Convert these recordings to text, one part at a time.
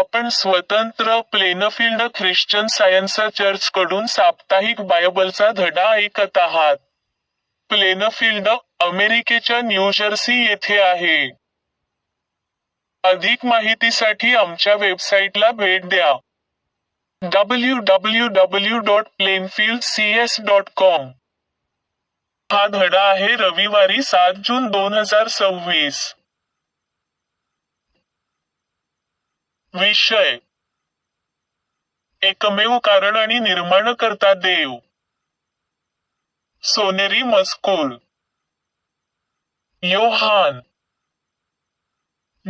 आपण स्वतंत्र Plainfield Christian science चर्चकडून साप्ताहिक बायबलचा धडा ऐकत आहात. प्लेनफील्ड, अमेरिकेच्या न्यूजर्सी येथे आहे. अधिक माहितीसाठी आमच्या वेबसाईटला भेट द्या. www.plainfieldcs.com. हा धडा आहे रविवारी 7 जून 2026. विषय: एकमेव कारण आणि निर्माणकर्ता देव. सोनेरी मजकूर. योहान.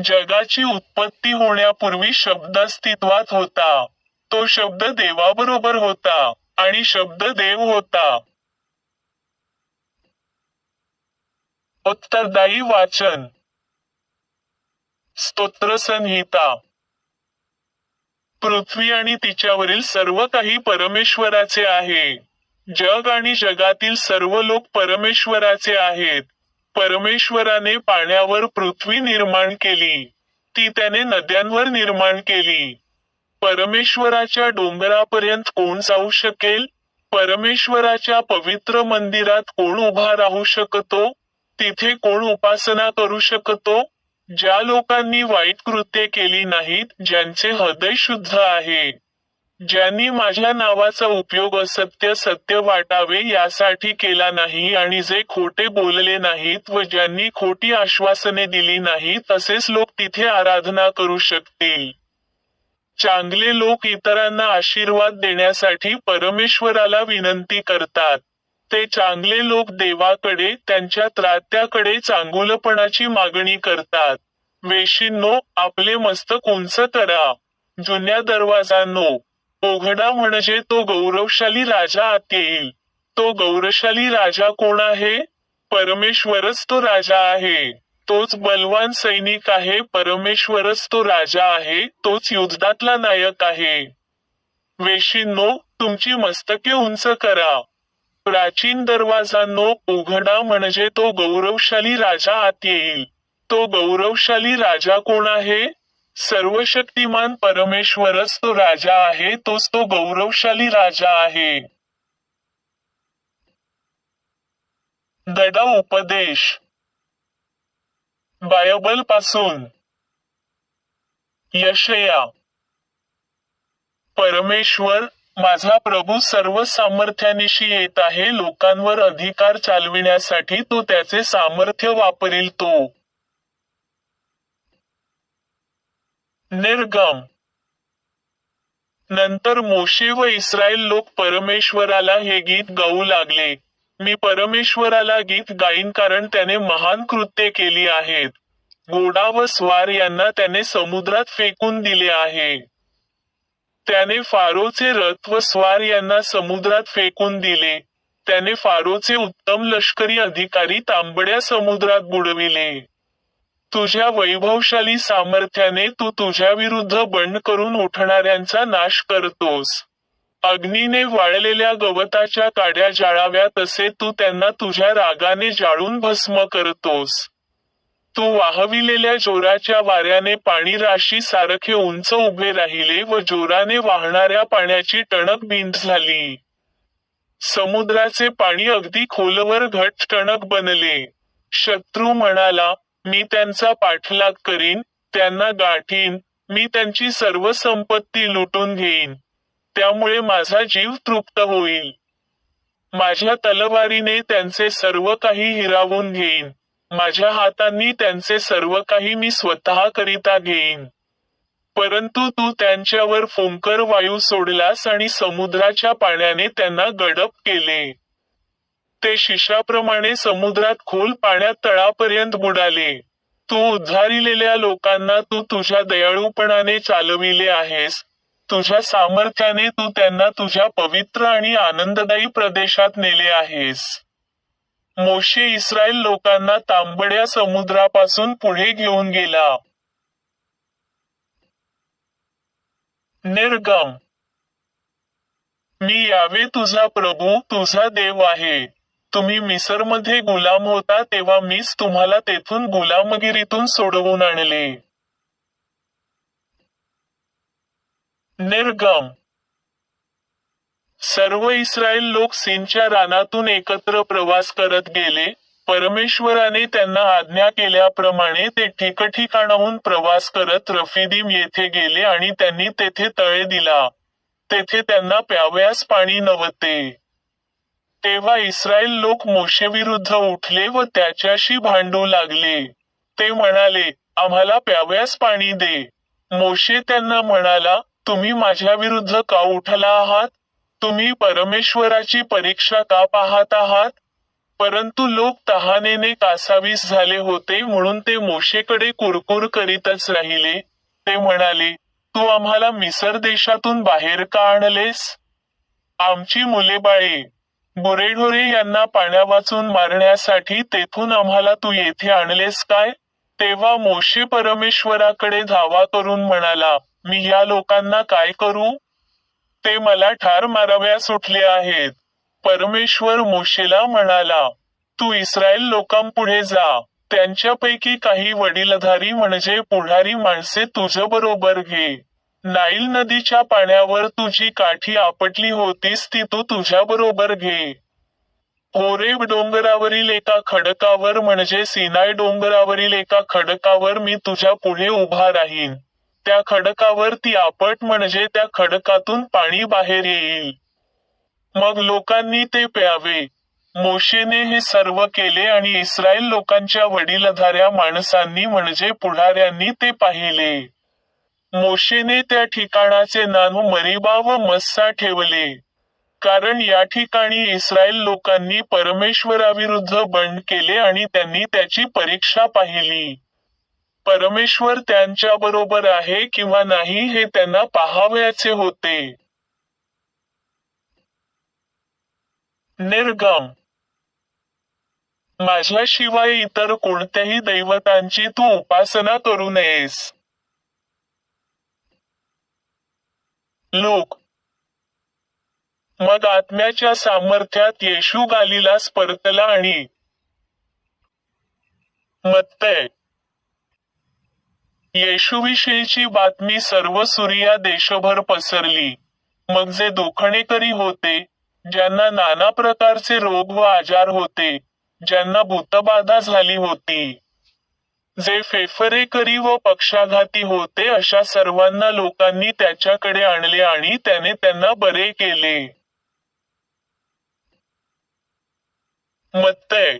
जगाची उत्पत्ती होण्यापूर्वी शब्द अस्तित्वात होता. तो शब्द देवाबरोबर होता, आणि शब्द देव होता. उत्तरदायी वाचन. स्तोत्रसंहिता. पृथ्वी आणि तिच्यावरील सर्व काही परमेश्वराचे आहे. जग आणि जगातील सर्व लोक परमेश्वराचे आहेत. परमेश्वराने पाण्यावर पृथ्वी निर्माण केली. ती त्याने नद्यांवर निर्माण केली. परमेश्वराच्या डोंगरापर्यंत कोण जाऊ शकेल? परमेश्वराच्या पवित्र मंदिरात कोण उभा राहू शकतो? तिथे कोण उपासना करू शकतो? ज्या लोकांनी वाईट कृत्ये केली नाहीत, ज्यांचे हृदय शुद्ध आहे, ज्यांनी माझ्या नावाचा उपयोग असत्य सत्य वाटावे यासाठी केला नाही आणि जे खोटे बोलले नाहीत व ज्यांनी खोटी आश्वासने दिली नाहीत, असेच लोक तिथे आराधना करू शकतील. चांगले लोक इतरांना आशीर्वाद देण्यासाठी परमेश्वराला विनंती करतात. ते चांगले लोक देवाकडे, त्यांच्या त्रात्याकडे चांगुलपणाची मागणी करतात. वेश्येंनो, आपले मस्तक उंच करा. जुन्या दरवाजांनो, उघडा, म्हणजे तो गौरवशाली राजा आत येईल. तो गौरवशाली राजा कोण आहे? परमेश्वरच तो राजा आहे. तोच बलवान सैनिक आहे. परमेश्वरच तो राजा आहे. तोच युद्धातला नायक आहे. वेश्येंनो, तुमची मस्तके उंच करा. प्राचीन दरवाजांनो, उघडा, म्हणजे तो गौरवशाली राजा आत येईल. तो गौरवशाली राजा कोण आहे? सर्वशक्तिमान परमेश्वरच तो राजा आहे. तोच तो गौरवशाली राजा आहे. धडा उपदेश. बायबल पासून. यशया. परमेश्वर, माझा प्रभू सर्व सामर्थ्यानिशी येत आहे. लोकांवर अधिकार चालविण्यासाठी तो त्याचे सामर्थ्य वापरील. तो निर्गम. नंतर मोशे व इस्रायल लोक परमेश्वराला हे गीत गाऊ लागले. मी परमेश्वराला गीत गाईन, कारण त्याने महान कृत्ये केली आहेत. घोडा व स्वार यांना त्याने समुद्रात फेकून दिले आहे. त्याने फारोचे रथ व स्वार यांना समुद्रात फेकून दिले. त्याने फारोचे उत्तम लष्करी अधिकारी तांबड्या समुद्रात बुडविले. तुझ्या वैभवशाली सामर्थ्याने तू तुझ्याविरुद्ध बंड करून उठणाऱ्यांचा नाश करतोस. अग्नीने वाळलेल्या गवताच्या काड्या जाळाव्या तसे तू त्यांना तुझ्या रागाने जाळून भस्म करतोस. तू वाहविलेल्या जोराच्या वाऱ्याने पाणी राशी सारखे उंच उभे राहिले व जोराने वाहणाऱ्या पाण्याची टणक भिंत झाली. समुद्राचे पाणी अगदी खोलवर घट टणक बनले. शत्रू म्हणाला, मी त्यांचा पाठलाग करीन, त्यांना गाठीन, मी त्यांची सर्व संपत्ती लुटून घेईन. त्यामुळे माझा जीव तृप्त होईल. माझ्या तलवारीने त्यांचे सर्व काही हिरावून घेईन. माझ्या हातांनी त्यांचे सर्व काही मी स्वतः करिता घेईन. परंतु तू त्यांच्यावर फुंकर वायू सोडलास आणि समुद्राच्या पाण्याने त्यांना गडप केले. ते शिशाप्रमाणे समुद्रात खोल पाण्यात तळापर्यंत बुडाले. तू उद्धारिलेल्या लोकांना तू तुझ्या दयाळूपणाने चालविले आहेस. तुझ्या सामर्थ्याने तू त्यांना तुझ्या पवित्र आणि आनंददायी प्रदेशात नेले आहेस. मोशे इस्रायल लोकांना तांबड्या समुद्रापासून पुढे घेऊन गेला. निर्गम. मी यावे तुझा प्रभू, तुझा देव आहे. तुम्ही मिसरमध्ये गुलाम होता तेव्हा मीच तुम्हाला तेथून गुलामगिरीतून सोडवून आणले. निर्गम. सर्व इस्रायल लोक सीनच्या रानातून एकत्र प्रवास करत गेले. परमेश्वराने त्यांना आज्ञा केल्याप्रमाणे ते ठिकठिकाणाहून प्रवास करत रफिदीम येथे गेले आणि त्यांनी तेथे तळे दिला. तेथे त्यांना प्यावयास पाणी नव्हते. तेव्हा इस्रायल लोक मोशेविरुद्ध उठले व त्याच्याशी भांडू लागले. ते म्हणाले, आम्हाला प्यावयास पाणी दे. मोशे त्यांना म्हणाला, तुम्ही माझ्याविरुद्ध का उठला आहात? तुम्ही परमेश्वराची परीक्षा का पाहत आहात? परंतु लोक तहानेने कासावीस झाले होते म्हणून ते मोशेकडे कुरकुर करीतच राहिले. ते म्हणाले, तू आम्हाला मिसर देशातून बाहेर का आणलेस? आमची मुलेबाळे, गुरेढोरे यांना पाण्यावाचून मारण्यासाठी तेथून आम्हाला तू येथे आणलेस काय? तेव्हा मोशे परमेश्वराकडे धावा करून म्हणाला, मी या लोकांना काय करू? ते मला ठार माराव्यास उठले आहेत. परमेश्वर मोशेला म्हणाला, तू इस्रायल लोकांपुढे जा. त्यांच्यापैकी काही वडीलधारी म्हणजे पुढारी माणसे तुझ्याबरोबर घे. नाईल नदीच्या पाण्यावर तुझी काठी आपटली होतीस ती तू तुझ्याबरोबर घे. होरेब डोंगरावरील एका खडकावर म्हणजे सिनाय डोंगरावरील एका खडकावर मी तुझ्या पुढे उभा राहीन. त्या खडकावर ती आपट म्हणजे त्या खडकातून पाणी बाहेर येईल. मग लोकांनी ते प्यावे. मोशेने हे सर्व केले आणि इस्रायल लोकांच्या वडीलधाऱ्या माणसांनी म्हणजे पुढाऱ्यांनी ते पाहिले. मोशेने त्या ठिकाणाचे नाव मरीबा व मस्सा ठेवले. कारण या ठिकाणी इस्रायल लोकांनी परमेश्वराविरुद्ध बंड केले आणि त्यांनी त्याची परीक्षा पाहिली. परमेश्वर त्यांच्याबरोबर आहे किंवा नाही हे त्यांना पाहावयाचे होते. निर्गम. माझ्याशिवाय इतर कोणत्याही दैवतांची तू उपासना करू नयेस. लोक. मग आत्म्याच्या सामर्थ्यात येशू गालिलास परतला आणि मत्तय. येशूविषयीची बातमी सर्व सुरिया देशभर पसरली. मग जे दुखणेकरी होते, ज्यांना नाना प्रकारचे रोग व आजार होते, ज्यांना भूतबाधा झाली होती, जे फेफरेकरी व पक्षाघाती होते अशा सर्वांना लोकांनी त्याच्याकडे आणले आणि त्याने त्यांना बरे केले. मत्तय.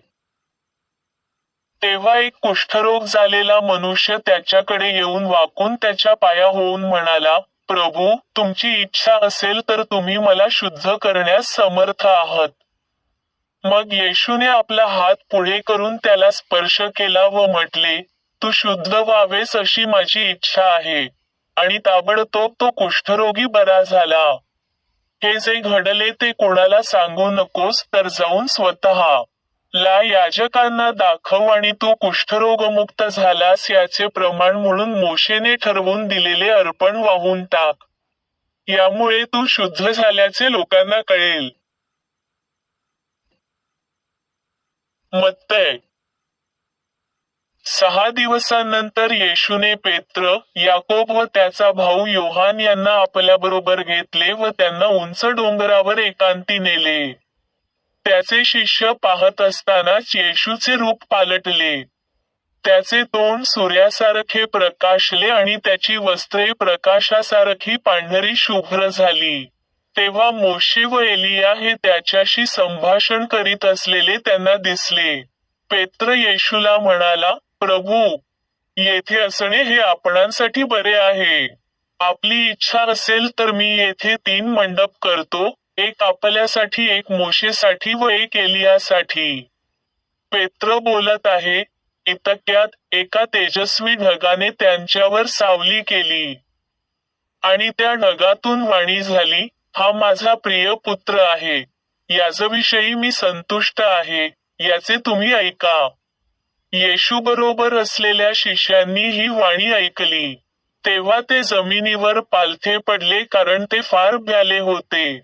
तेव्हा एक कुष्ठरोग झालेला मनुष्य त्याच्याकडे येऊन वाकून त्याच्या पाया होऊन म्हणाला, प्रभू, तुमची इच्छा असेल तर तुम्ही मला शुद्ध करण्यास समर्थ आहात. मग येशूने आपला हात पुढे करून त्याला स्पर्श केला व म्हटले, तू शुद्ध व्हावेस अशी माझी इच्छा आहे. आणि ताबडतोब तो कुष्ठरोगी बरा झाला. हे जे घडले ते कोणाला सांगू नकोस, तर जाऊन स्वतः ला याजकांना दाखव आणि तू कुष्ठरोगमुक्त झालास याचे प्रमाण म्हणून मोशेने ठरवून दिलेले अर्पण वाहून टाक. यामुळे तू शुद्ध झाल्याचे लोकांना कळेल. मत्तय. 6 दिवसांनंतर येशूने पेत्र, याकोब व त्याचा भाऊ योहान यांना आपल्याबरोबर घेतले व त्यांना उंच डोंगरावर एकांती नेले. त्याचे शिष्य पाहत असतानाच येशूचे रूप पालटले. त्याचे तोंड सूर्यासारखे प्रकाशले आणि त्याची वस्त्रे प्रकाशासारखी पांढरी शुभ्र झाली. तेव्हा मोशे व एलिया हे त्याच्याशी संभाषण करीत असलेले त्यांना दिसले. पेत्र येशूला म्हणाला, प्रभू, येथे असणे हे आपणांसाठी बरे आहे. आपली इच्छा असेल तर मी येथे 3 मंडप करतो, एक आपल्यासाठी, एक मोशेसाठी व एक एलियासाठी. पेत्र बोलत आहे. इतक्यात एका तेजस्वी ढगाने त्यांच्यावर सावली केली. आणि त्या ढगातून वाणी झाली, हा माझा प्रिय पुत्र आहे. याच्याविषयी मी संतुष्ट आहे, याचे तुम्ही ऐका. येशू बरोबर असलेल्या शिष्यांनी ही वाणी ऐकली. तेव्हा ते जमिनीवर पालथे पडले कारण ते फार भ्याले होते.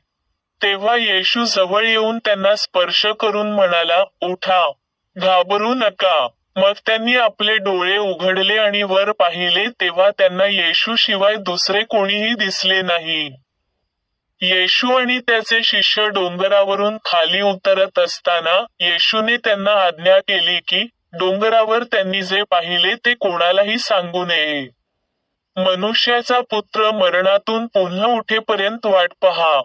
तेव्हा येशू जवळ येऊन त्यांना स्पर्श करून म्हणाला, उठा, घाबरू नका. मग त्यांनी आपले डोळे उघडले आणि वर पाहिले तेव्हा त्यांना येशू शिवाय दुसरे कोणीही दिसले नाही. येशू आणि त्याचे शिष्य डोंगरावरून खाली उतरत असताना येशूने त्यांना आज्ञा केली की डोंगरावर त्यांनी जे पाहिले ते कोणालाही सांगू नये. मनुष्याचा पुत्र मरणातून पुन्हा उठेपर्यंत वाट पहा.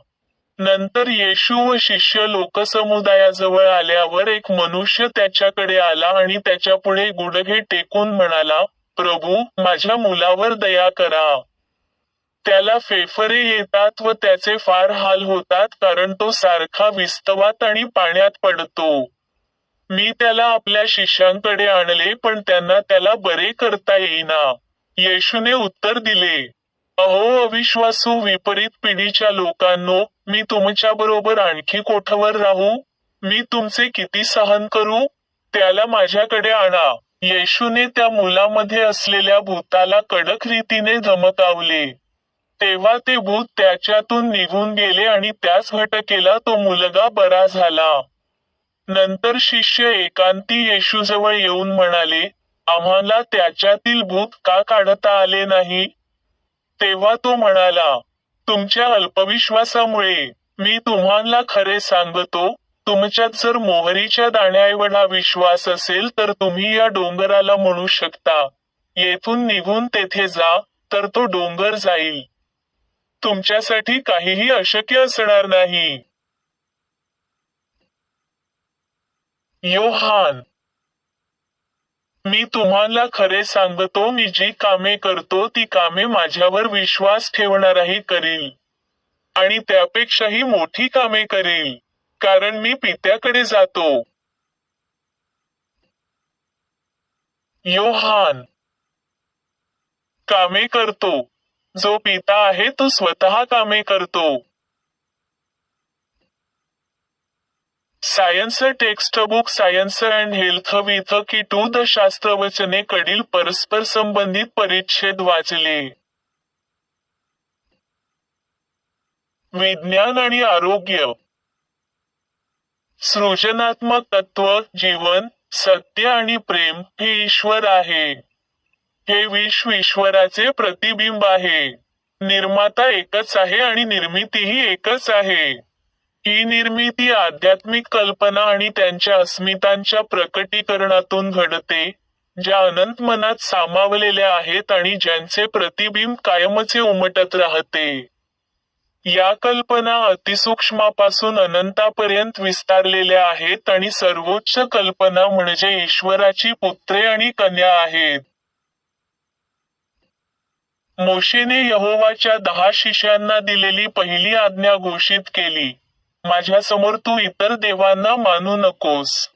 नंतर येशू व शिष्य लोकसमुदायाजवळ आल्यावर एक मनुष्य त्याच्याकडे आला आणि त्याच्यापुढे गुडघे टेकून म्हणाला, प्रभू, माझ्या मुलावर दया करा. त्याला फेफरे येतात व त्याचे फार हाल होतात कारण तो सारखा विस्तवात आणि पाण्यात पडतो. मी त्याला आपल्या शिष्यांकडे आणले पण त्यांना त्याला बरे करता येईना. येशूने उत्तर दिले, अहो अविश्वासू विपरीत पिढीच्या लोकांनो, मी तुमच्याबरोबर आणखी कोठवर राहू? मी तुमचे किती सहन करू? त्याला माझ्याकडे आणा. येशूने त्या मुलामध्ये असलेल्या भूताला कडक रीतीने धमकावले. तेव्हा ते भूत त्याच्यातून निघून गेले आणि त्याच घटकेला तो मुलगा बरा झाला. नंतर शिष्य एकांती येशूजवळ येऊन म्हणाले, आम्हाला त्याच्यातील भूत का काढता आले नाही? तेव्हा तो म्हणाला, तुमच्या अल्पविश्वासामुळे. मी तुम्हाला खरे सांगतो, तुमच्यात जर मोहरीच्या दाण्याएवढा विश्वास असेल तर तुम्ही या डोंगराला म्हणू शकता, येथून निघून तेथे जा, तर तो डोंगर जाईल. तुमच्यासाठी काहीही अशक्य असणार नाही. योहान, मी तुम्हाला खरे सांगतो, मी जी कामे करतो ती कामे माझ्यावर विश्वास ठेवणाराही करील. आणि त्यापेक्षाही मोठी कामे करील, कारण मी पित्याकडे जातो. योहान, कामे करतो. जो पिता आहे तो स्वतः कामे करतो. Science textbook science and health with की टू द शास्त्रवचने कडील परस्पर संबंधित परिच्छेद वाचले. विज्ञान आणि आरोग्य. सृजनात्मक तत्व, जीवन, सत्य आणि प्रेम हे ईश्वर आहे. हे विश्व ईश्वराचे प्रतिबिंब आहे. निर्माता एकच आहे आणि निर्मितीही एकच आहे. ही निर्मिती आध्यात्मिक कल्पना आणि त्यांच्या अस्मितांच्या प्रकटीकरणातून घडते, ज्या अनंत मनात सामावलेल्या आहेत आणि ज्यांचे प्रतिबिंब कायमचे उमटत राहते. या कल्पना अतिसूक्ष्मापासून अनंतापर्यंत विस्तारलेल्या आहेत आणि सर्वोच्च कल्पना म्हणजे ईश्वराची पुत्रे आणि कन्या आहेत. मोशेने यहोवाच्या 10 शिष्यांना दिलेली पहिली आज्ञा घोषित केली, माझ्यासमोर तू इतर देवांना मानू नकोस.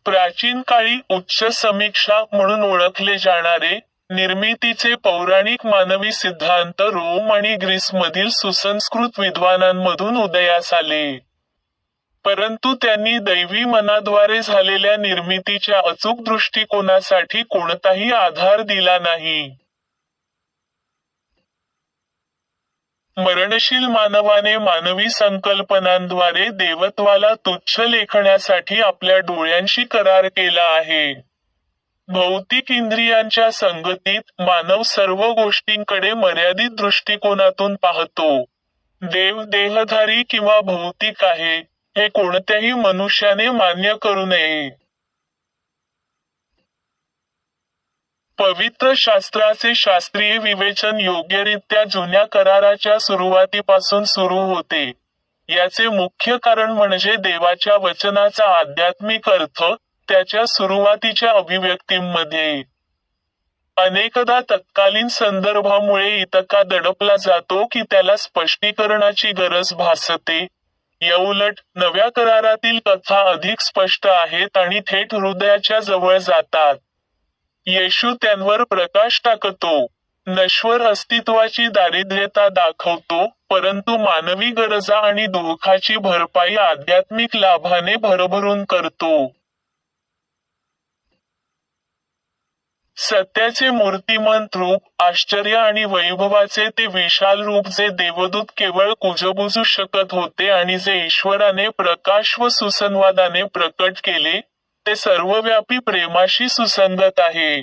प्राचीन काळी उच्च समीक्षा म्हणून ओळखले जाणारे निर्मितीचे पौराणिक मानवी सिद्धांत रोम आणि ग्रीसमधील सुसंस्कृत विद्वानांमधून उदयास आले. परंतु त्यांनी दैवी मनाद्वारे झालेल्या निर्मितीच्या अचूक दृष्टिकोनासाठी कोणताही आधार दिला नाही. मरणशील मानवाने मानवी संकल्पनांद्वारे देवत्वाला तुच्छ लेखण्यासाठी आपल्या डोळ्यांशी करार केला आहे. भौतिक इंद्रियांच्या संगतीत मानव सर्व गोष्टींकडे मर्यादित दृष्टिकोनातून पाहतो. देव देहधारी किंवा भौतिक आहे, हे कोणत्याही मनुष्याने मान्य करू नये. पवित्र शास्त्राचे शास्त्रीय विवेचन योग्यरित्या जुन्या कराराच्या सुरुवातीपासून सुरू होते. याचे मुख्य कारण म्हणजे देवाच्या वचनाचा आध्यात्मिक अर्थ, त्याच्या सुरुवातीच्या अभिव्यक्तींमध्ये. अनेकदा तत्कालीन संदर्भामुळे इतका दडपला जातो की त्याला स्पष्टीकरणाची गरज भासते. याउलट, नव्या करारातील कथा अधिक स्पष्ट आहेत आणि थेट हृदयाच्या जवळ जातात. येशू त्यांवर प्रकाश टाकतो. नश्वर अस्तित्वाची दारिद्र्यता दाखवतो, परंतु मानवी गरजा आणि दुःखाची भरपाई आध्यात्मिक लाभाने भरभरून करतो. सत्याचे मूर्तिमंत रूप, आश्चर्य आणि वैभवाचे ते विशाल रूप जे देवदूत केवळ कुजबुजू शकत होते आणि जे ईश्वराने प्रकाश व सुसंवादाने प्रकट केले, ते सर्वव्यापी प्रेमाशी सुसंगत आहे.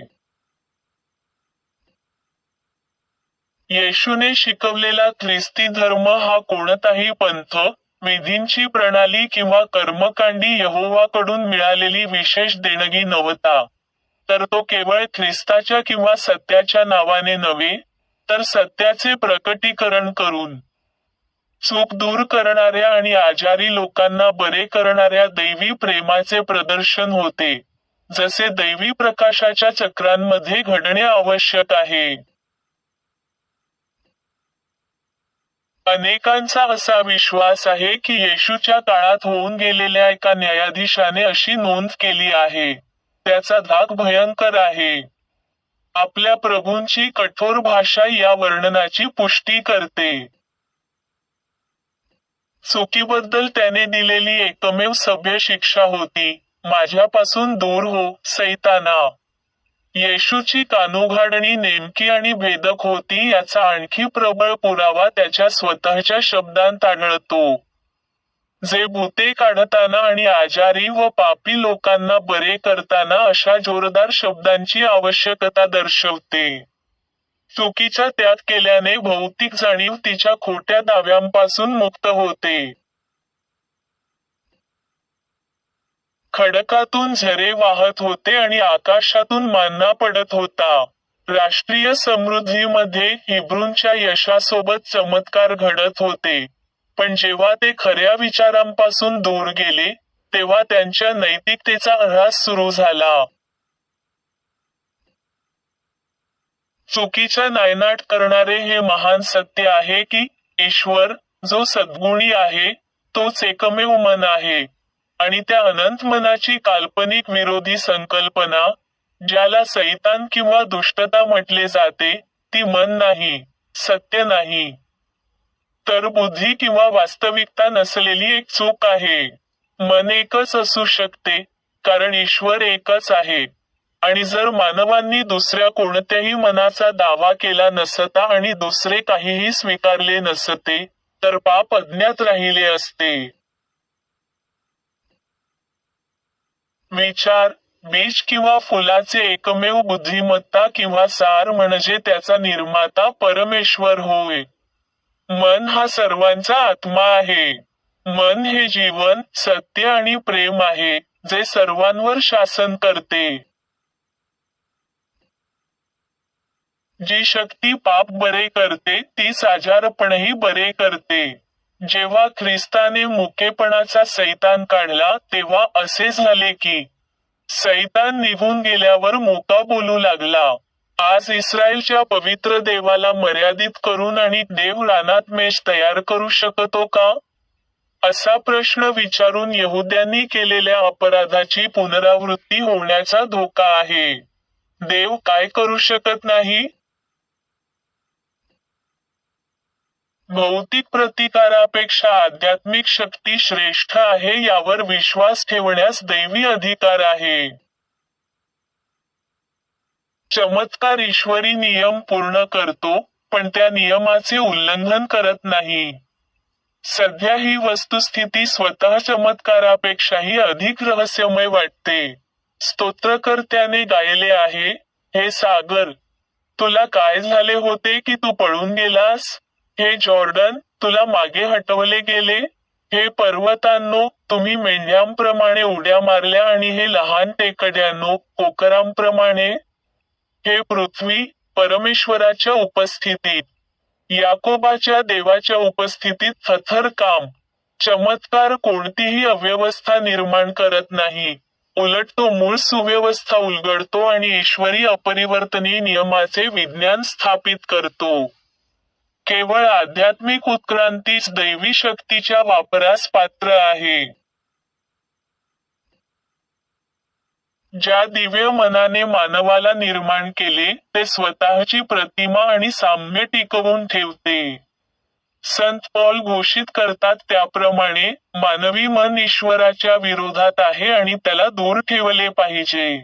येशूने शिकवलेला ख्रिस्ती धर्म हा कोणताही पंथ, विधींची प्रणाली किंवा कर्मकांडी यहोवाकडून मिळालेली विशेष देणगी नव्हता. तर तो केवळ ख्रिस्ताच्या किंवा सत्याच्या नावाने नव्हे, तर सत्याचे प्रकटीकरण करून चूक दूर करणाऱ्या आणि आजारी लोकांना बरे करणाऱ्या दैवी प्रेमाचे प्रदर्शन होते, जसे दैवी प्रकाशाच्या चक्रांमध्ये घडणे आवश्यक आहे. अनेकांचा असा विश्वास आहे की येशूच्या काळात होऊन गेलेल्या एका न्यायाधीशाने अशी नोंद केली आहे. त्याचा धाक भयंकर आहे. आपल्या प्रभूंची कठोर भाषा या वर्णनाची पुष्टी करते. चुकीबद्दल त्याने दिलेली एकमेव सभ्य शिक्षा होती, माझ्यापासून दूर हो, सैताना. येशूची कानउघाडणी नेमकी आणि भेदक होती याचा आणखी प्रबळ पुरावा त्याच्या स्वतःच्या शब्दांत आढळतो. जे भूते काढताना आणि आजारी व पापी लोकांना बरे करताना अशा जोरदार शब्दांची आवश्यकता दर्शवते. चुकीचा त्याग केल्याने भौतिक जाणीव तिच्या खोट्या दाव्यांपासून मुक्त होते. खडकातून झरे वाहत होते आणि आकाशातून मान्ना पडत होता. राष्ट्रीय समृद्धीमध्ये हिब्रूंच्या यशासोबत चमत्कार घडत होते. पण जेव्हा ते खऱ्या विचारांपासून दूर गेले, तेव्हा त्यांच्या नैतिकतेचा ऱ्हास सुरू झाला. चुकीचा नायनाट करणारे हे महान सत्य आहे की, ईश्वर, जो सद्गुणी आहे, तोच एकमेव मन आहे. आणि त्या अनंत मनाची काल्पनिक विरोधी संकल्पना, ज्याला सैतान किंवा दुष्टता म्हटले जाते, ती मन नाही, सत्य नाही. तर बुद्धी किंवा वास्तविकता नसलेली एक चूक आहे. मन एकच असू शकते, कारण ईश्वर एकच आहे. आणि जर मानवांनी दुसऱ्या कोणत्याही मनाचा दावा केला नसता आणि दुसरे काहीही स्वीकारले नसते, तर पाप अज्ञात राहिले असते. विचार, बीज किंवा फुलाचे एकमेव बुद्धिमत्ता किंवा सार म्हणजे त्याचा निर्माता परमेश्वर होय. मन हा सर्वांचा आत्मा आहे. मन हे जीवन, सत्य आणि प्रेम आहे, जे सर्वांवर शासन करते. जी शक्ती पाप बरे करते, तीच आजारपणही बरे करते. जेव्हा ख्रिस्ताने मुकेपणाचा सैतान काढला, तेव्हा असे झाले की, सैतान निघून गेल्यावर मुका बोलू लागला. आज इस्रायलच्या पवित्र देवाला मर्यादित करून आणि देव रानात मेष तयार करू शकतो का? असा प्रश्न विचारून यहुद्यांनी केलेल्या अपराधाची पुनरावृत्ती होण्याचा धोका आहे. देव काय करू शकत नाही? भौतिक प्रतिकारापेक्षा आध्यात्मिक शक्ती श्रेष्ठ आहे यावर विश्वास ठेवण्यास दैवी अधिकार आहे. चमत्कार ईश्वरी नियम पूर्ण करतो, पण त्या नियमाचे उल्लंघन करत नाही. सध्या ही वस्तुस्थिती स्वतः चमत्कारापेक्षाही अधिक रहस्यमय वाटते. स्तोत्रकर्त्याने गायले आहे, हे सागर, तुला काय झाले होते की तू पळून गेलास? हे जॉर्डन, तुला मागे हटवले गेले? हे पर्वतांनो, तुम्ही मेंढ्यांप्रमाणे उड्या मारल्या आणि हे लहान टेकड्यांनो, कोकरांप्रमाणे? हे पृथ्वी, परमेश्वराच्या उपस्थितीत, याकोबाच्या देवाच्या उपस्थितीत थरथर काम. चमत्कार कोणतीही अव्यवस्था निर्माण करत नाही, उलट तो मूळ सुव्यवस्था उलगडतो आणि ईश्वरी अपरिवर्तनीय नियमाचे विज्ञान स्थापित करतो. केवळ आध्यात्मिक उत्क्रांतीच दैवी शक्तीच्या वापरास पात्र आहे. ज्या दिव्य मनाने मानवाला निर्माण केले, ते स्वतःची प्रतिमा आणि साम्य टिकवून ठेवते. संत पॉल घोषित करतात त्याप्रमाणे, मानवी मन ईश्वराच्या विरोधात आहे आणि त्याला दूर ठेवले पाहिजे.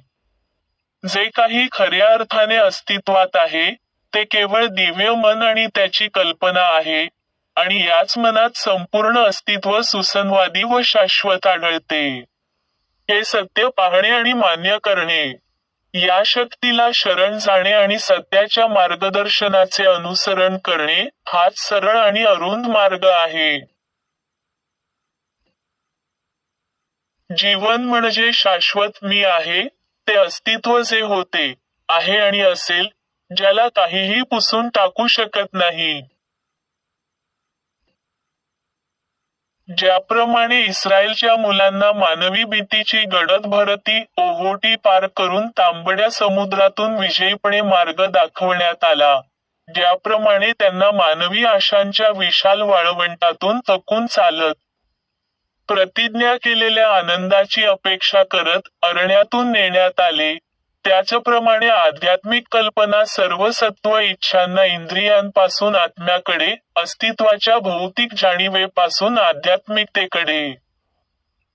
जे काही खऱ्या अर्थाने अस्तित्वात आहे, ते केवळ दिव्य मन आणि त्याची कल्पना आहे, आणि याच मनात संपूर्ण अस्तित्व सुसंवादी व शाश्वत आढळते. हे सत्य पाहणे आणि मान्य करणे, या शक्तीला शरण जाणे आणि सत्याच्या मार्गदर्शनाचे अनुसरण करणे, हाच सरळ आणि अरुंद मार्ग आहे. जीवन म्हणजे शाश्वत मी आहे, ते अस्तित्व जे होते, आहे आणि असेल, ज्याला काहीही पुसून टाकू शकत नाही. ज्याप्रमाणे इस्रायलच्या मुलांना मानवी भीतीची गडद भरती ओहोटी पार करून तांबड्या समुद्रातून विजयीपणे मार्ग दाखवण्यात आला, ज्याप्रमाणे त्यांना मानवी आशांच्या विशाल वाळवंटातून थकून चालत प्रतिज्ञा केलेल्या आनंदाची अपेक्षा करत अरण्यातून नेण्यात आले, त्याचप्रमाणे आध्यात्मिक कल्पना सर्व सत्व इच्छांना इंद्रियांपासून आत्म्याकडे, अस्तित्वाच्या भौतिक जाणीवेपासून आध्यात्मिकतेकडे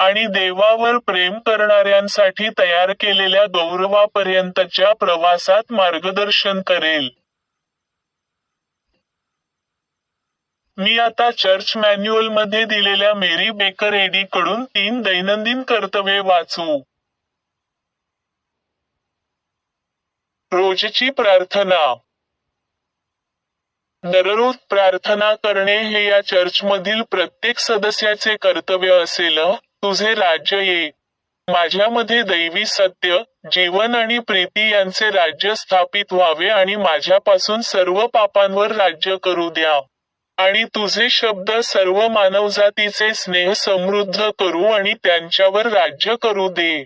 आणि देवावर प्रेम करणाऱ्यांसाठी तयार केलेल्या गौरवापर्यंतच्या प्रवासात मार्गदर्शन करेल. मी आता चर्च मॅन्युअलमध्ये दिलेल्या मेरी बेकर एडी कडून 3 दैनंदिन कर्तव्ये वाचू. रोजची प्रार्थना. दररोज प्रार्थना करणे हे या चर्चमधील प्रत्येक सदस्याचे कर्तव्य असेल. तुझे राज्य ये. माझ्यामध्ये दैवी सत्य, जीवन आणि प्रीती यांचे राज्य स्थापित व्हावे आणि माझ्यापासून सर्व पापांवर राज्य करू द्या. आणि तुझे शब्द सर्व मानवजातीचे स्नेह समृद्ध करू आणि त्यांच्यावर राज्य करू दे.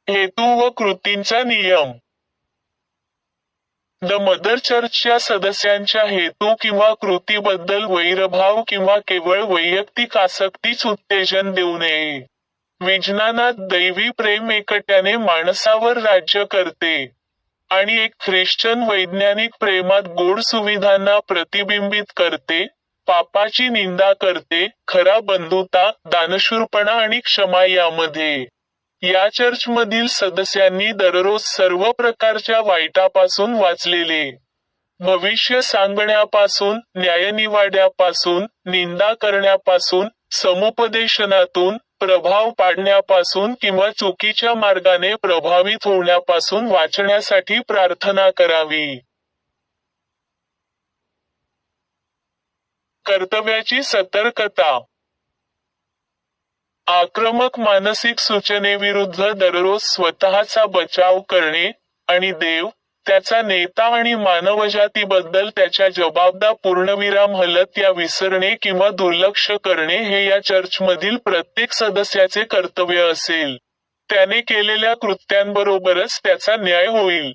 हेतू व कृतींचा नियम. द मदर चर्चच्या सदस्यांच्या हेतू किंवा कृतीबद्दल वैरभाव किंवा केवळ वैयक्तिक आसक्तीच उत्तेजन देऊ नये. विज्ञानात दैवी प्रेम एकट्याने माणसावर राज्य करते, आणि एक ख्रिश्चन वैज्ञानिक प्रेमात गोड सुविधांना प्रतिबिंबित करते, पापाची निंदा करते, खरा बंधुता, दानशूरपणा आणि क्षमा यामध्ये. या चर्चमधील सदस्यांनी दररोज सर्व प्रकारच्या वाईटापासून वाचलेले, भविष्य सांगण्यापासून, न्यायनिवाड्यापासून, निंदा करण्यापासून, समुपदेशनातून, प्रभाव पाडण्यापासून किंवा चुकीच्या मार्गाने प्रभावित होण्यापासून वाचण्यासाठी प्रार्थना करावी. कर्तव्याची सतर्कता. आक्रमक मानसिक सूचनेविरुद्ध दररोज स्वतःचा बचाव करणे, आणि देव, त्याचा नेता आणि मानवजातीबद्दल त्याच्या जबाबदार पूर्णविराम हलत या विसरणे किंवा दुर्लक्ष करणे हे या चर्चमधील प्रत्येक सदस्याचे कर्तव्य असेल. त्याने केलेल्या कृत्यांबरोबरच त्याचा न्याय होईल.